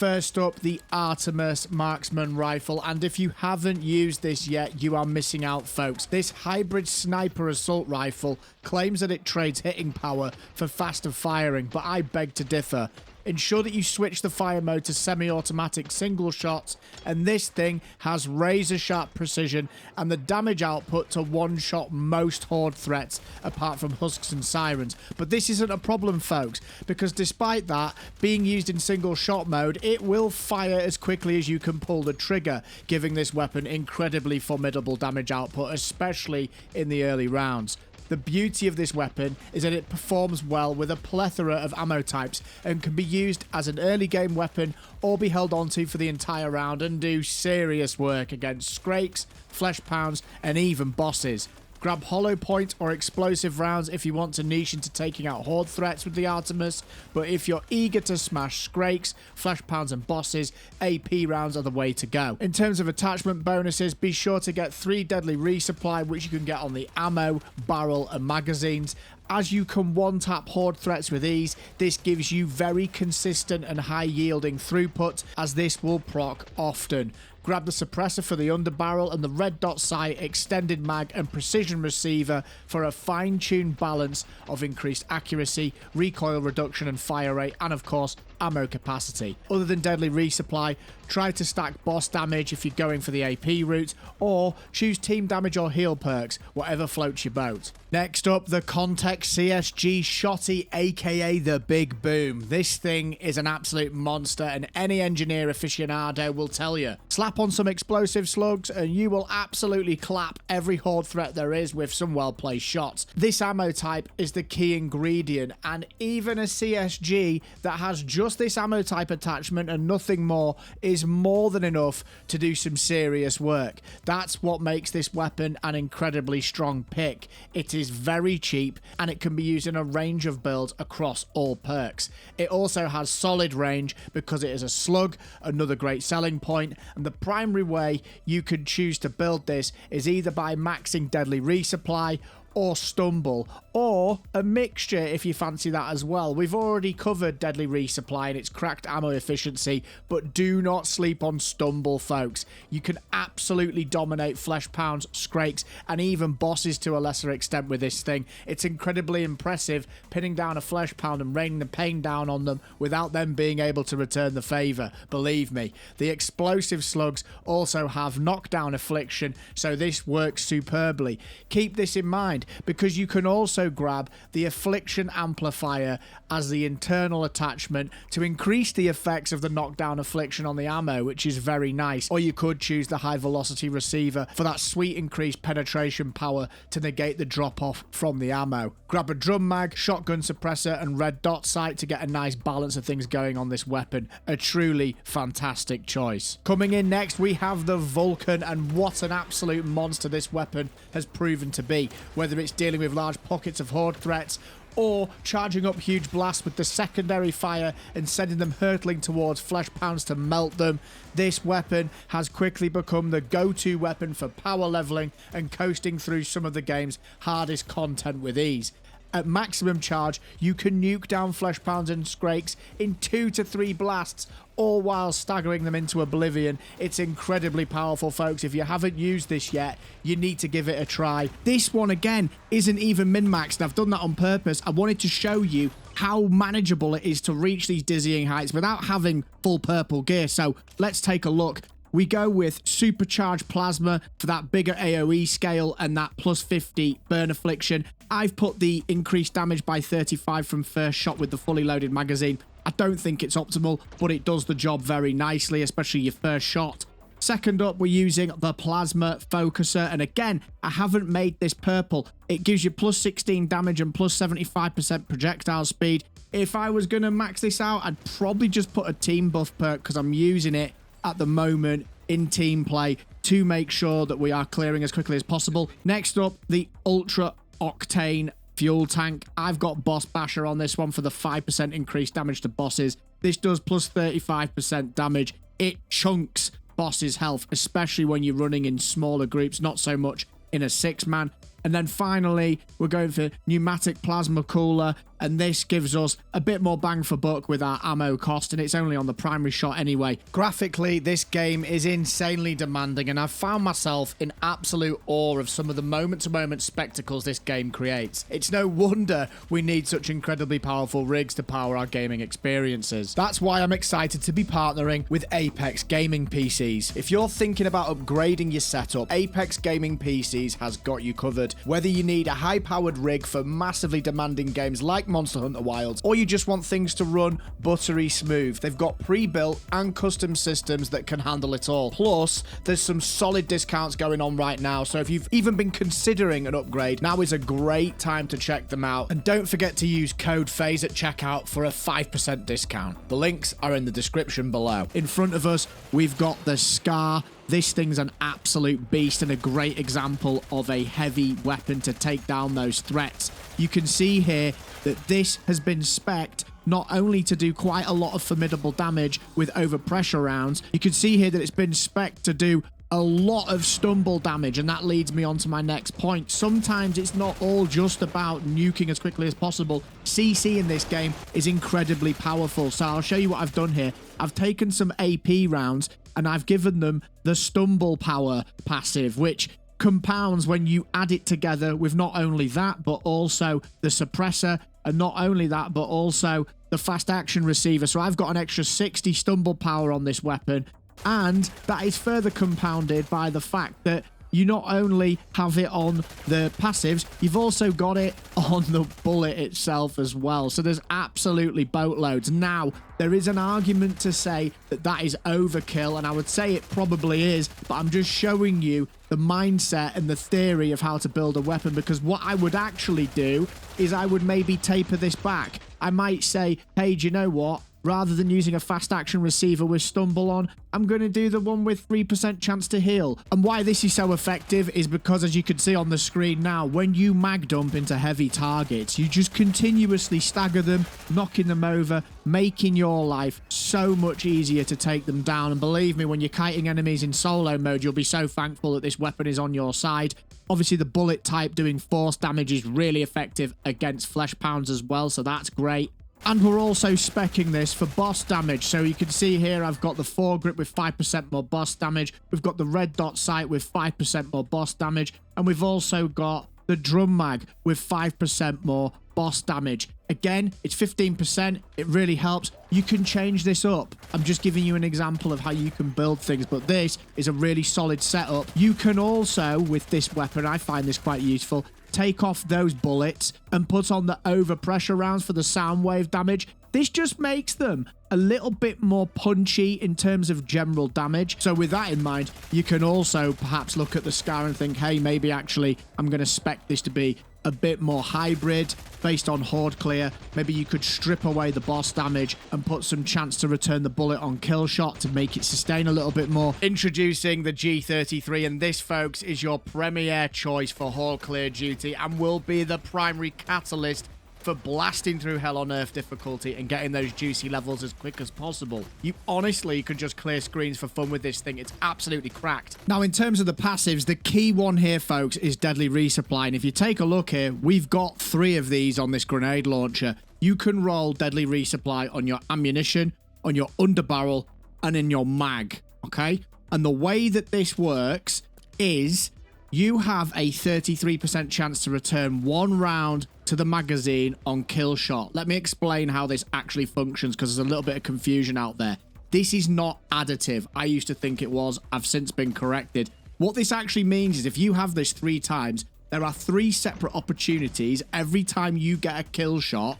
First up, the Artemis marksman rifle, and if you haven't used this yet, you are missing out, folks. This hybrid sniper assault rifle claims that it trades hitting power for faster firing, but I beg to differ. Ensure that you switch the fire mode to semi-automatic single shots, and this thing has razor-sharp precision and the damage output to one-shot most horde threats, apart from husks and sirens. But this isn't a problem, folks, because despite that, being used in single shot mode, it will fire as quickly as you can pull the trigger, giving this weapon incredibly formidable damage output, especially in the early rounds. The beauty of this weapon is that it performs well with a plethora of ammo types and can be used as an early game weapon or be held onto for the entire round and do serious work against Skrakes, Flesh Pounds, and even bosses. Grab hollow point or explosive rounds if you want to niche into taking out horde threats with the Artemis, but if you're eager to smash Skrakes, Flesh Pounds and bosses, AP rounds are the way to go. In terms of attachment bonuses, be sure to get 3 deadly resupply, which you can get on the ammo, barrel and magazines. As you can one-tap horde threats with ease, this gives you very consistent and high-yielding throughput, as this will proc often. Grab the suppressor for the underbarrel and the red dot sight, extended mag and precision receiver for a fine-tuned balance of increased accuracy, recoil reduction and fire rate, and of course ammo capacity. Other than deadly resupply, try to stack boss damage if you're going for the AP route, or choose team damage or heal perks, whatever floats your boat. Next up, the Contek CSG Shotty, aka the Big Boom. This thing is an absolute monster, and any engineer aficionado will tell you. Slap on some explosive slugs and you will absolutely clap every horde threat there is with some well-placed shots. This ammo type is the key ingredient, and even a CSG that has just this ammo type attachment and nothing more is more than enough to do some serious work. That's what makes this weapon an incredibly strong pick. It is very cheap and it can be used in a range of builds across all perks. It also has solid range because it is a slug, another great selling point, and the primary way you could choose to build this is either by maxing deadly resupply or stumble, or a mixture if you fancy that as well. We've already covered deadly resupply and its cracked ammo efficiency, but do not sleep on stumble, folks. You can absolutely dominate Flesh Pounds, Skrakes, and even bosses to a lesser extent with this thing. It's incredibly impressive pinning down a Flesh Pound and raining the pain down on them without them being able to return the favour. Believe me. The explosive slugs also have knockdown affliction, so this works superbly. Keep this in mind, because you can also grab the affliction amplifier as the internal attachment to increase the effects of the knockdown affliction on the ammo, which is very nice. Or you could choose the high velocity receiver for that sweet increased penetration power to negate the drop off from the ammo. Grab a drum mag, shotgun suppressor and red dot sight to get a nice balance of things going on this weapon. A truly fantastic choice. Coming in next, we have the Vulcan, and what an absolute monster this weapon has proven to be. Whether it's dealing with large pockets of horde threats or charging up huge blasts with the secondary fire and sending them hurtling towards Flesh Pounds to melt them, this weapon has quickly become the go-to weapon for power leveling and coasting through some of the game's hardest content with ease. At maximum charge, you can nuke down Flesh Pounds and Skrakes in 2 to 3 blasts, all while staggering them into oblivion. It's incredibly powerful, folks. If you haven't used this yet, you need to give it a try. This one, again, isn't even min-maxed. I've done that on purpose. I wanted to show you how manageable it is to reach these dizzying heights without having full purple gear. So let's take a look. We go with supercharged plasma for that bigger AoE scale and that plus 50 burn affliction. I've put the increased damage by 35 from first shot with the fully loaded magazine. I don't think it's optimal, but it does the job very nicely, especially your first shot. Second up, we're using the plasma focuser, and again, I haven't made this purple. It gives you plus 16 damage and plus 75% projectile speed. If I was going to max this out, I'd probably just put a team buff perk because I'm using it at the moment in team play to make sure that we are clearing as quickly as possible. Next up, the ultra octane fuel tank. I've got boss basher on this one for the 5% increased damage to bosses. This does plus 35% damage. It chunks bosses' health, especially when you're running in smaller groups, not so much in a 6-man. And then finally, we're going for pneumatic plasma cooler. and this gives us a bit more bang for buck with our ammo cost, and it's only on the primary shot anyway. Graphically, this game is insanely demanding, and I've found myself in absolute awe of some of the moment-to-moment spectacles this game creates. It's no wonder we need such incredibly powerful rigs to power our gaming experiences. That's why I'm excited to be partnering with Apex Gaming PCs. If you're thinking about upgrading your setup, Apex Gaming PCs has got you covered. Whether you need a high-powered rig for massively demanding games like Monster Hunter Wilds, or you just want things to run buttery smooth, they've got pre-built and custom systems that can handle it all. Plus, there's some solid discounts going on right now, so if you've even been considering an upgrade, now is a great time to check them out. And don't forget to use code FaZe at checkout for a 5% discount. The links are in the description below. In front of us, we've got the Scar. This thing's an absolute beast and a great example of a heavy weapon to take down those threats. You can see here that this has been spec'd not only to do quite a lot of formidable damage with overpressure rounds, you can see here that it's been spec'd to do a lot of stumble damage, and that leads me on to my next point. Sometimes it's not all just about nuking as quickly as possible. CC in this game is incredibly powerful, so I'll show you what I've done here. I've taken some AP rounds and I've given them the stumble power passive, which compounds when you add it together with not only that, but also the suppressor, and not only that, but also the fast action receiver. So I've got an extra 60 stumble power on this weapon, and that is further compounded by the fact that you not only have it on the passives, you've also got it on the bullet itself as well. So there's absolutely boatloads. Now, there is an argument to say that that is overkill, and I would say it probably is, but I'm just showing you the mindset and the theory of how to build a weapon, because what I would actually do is I would maybe taper this back. I might say, hey, do you know what? Rather than using a fast action receiver with stumble on, I'm going to do the one with 3% chance to heal. And why this is so effective is because, as you can see on the screen now, when you mag dump into heavy targets, you just continuously stagger them, knocking them over, making your life so much easier to take them down. And believe me, when you're kiting enemies in solo mode, you'll be so thankful that this weapon is on your side. Obviously, the bullet type doing force damage is really effective against flesh pounds as well, so that's great. And we're also speccing this for boss damage. So you can see here I've got the foregrip with 5% more boss damage. We've got the red dot sight with 5% more boss damage. And we've also got the drum mag with 5% more boss damage. Again, it's 15%. It really helps. You can change this up. I'm just giving you an example of how you can build things, but this is a really solid setup. You can also, with this weapon, I find this quite useful, take off those bullets and put on the overpressure rounds for the sound wave damage. This just makes them a little bit more punchy in terms of general damage. So with that in mind, you can also perhaps look at the Scar and think, hey, maybe actually I'm going to spec this to be a bit more hybrid based on horde clear. Maybe you could strip away the boss damage and put some chance to return the bullet on kill shot to make it sustain a little bit more. Introducing the G33, and this, folks, is your premier choice for horde clear duty and will be the primary catalyst for blasting through hell on earth difficulty and getting those juicy levels as quick as possible. You honestly could just clear screens for fun with this thing. It's absolutely cracked. Now, in terms of the passives, the key one here, folks, is deadly resupply. And if you take a look here, we've got 3 of these on this grenade launcher. You can roll deadly resupply on your ammunition, on your underbarrel, and in your mag, okay? And the way that this works is you have a 33% chance to return 1 round to the magazine on kill shot. Let me explain how this actually functions, because there's a little bit of confusion out there. This is not additive. I used to think it was. I've since been corrected. What this actually means is if you have this 3 times, there are 3 separate opportunities every time you get a kill shot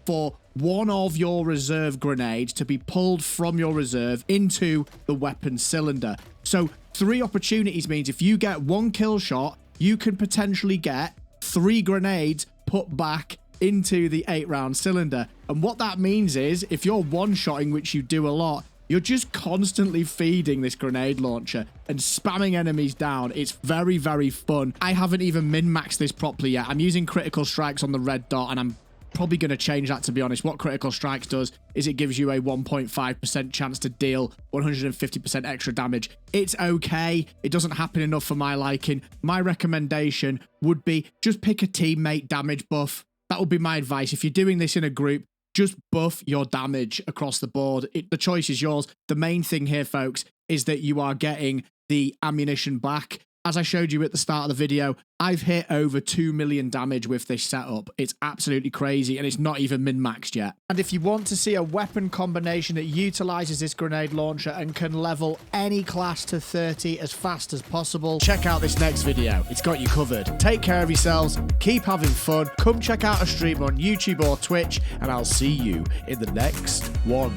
for one of your reserve grenades to be pulled from your reserve into the weapon cylinder. So 3 opportunities means if you get 1 kill shot, you can potentially get 3 grenades put back into the 8-round cylinder. And what that means is if you're one-shotting, which you do a lot, you're just constantly feeding this grenade launcher and spamming enemies down. It's very, very fun. I haven't even min-maxed this properly yet. I'm using critical strikes on the red dot, and I'm probably going to change that, to be honest. What critical strikes does is it gives you a 1.5% chance to deal 150% extra damage. It's okay. It doesn't happen enough for my liking. My recommendation would be just pick a teammate damage buff. That would be my advice. If you're doing this in a group, just buff your damage across the board. The choice is yours. The main thing here, folks, is that you are getting the ammunition back. As I showed you at the start of the video, I've hit over 2 million damage with this setup. It's absolutely crazy, and it's not even min-maxed yet. And if you want to see a weapon combination that utilizes this grenade launcher and can level any class to 30 as fast as possible, check out this next video. It's got you covered. Take care of yourselves, keep having fun, come check out a stream on YouTube or Twitch, and I'll see you in the next one.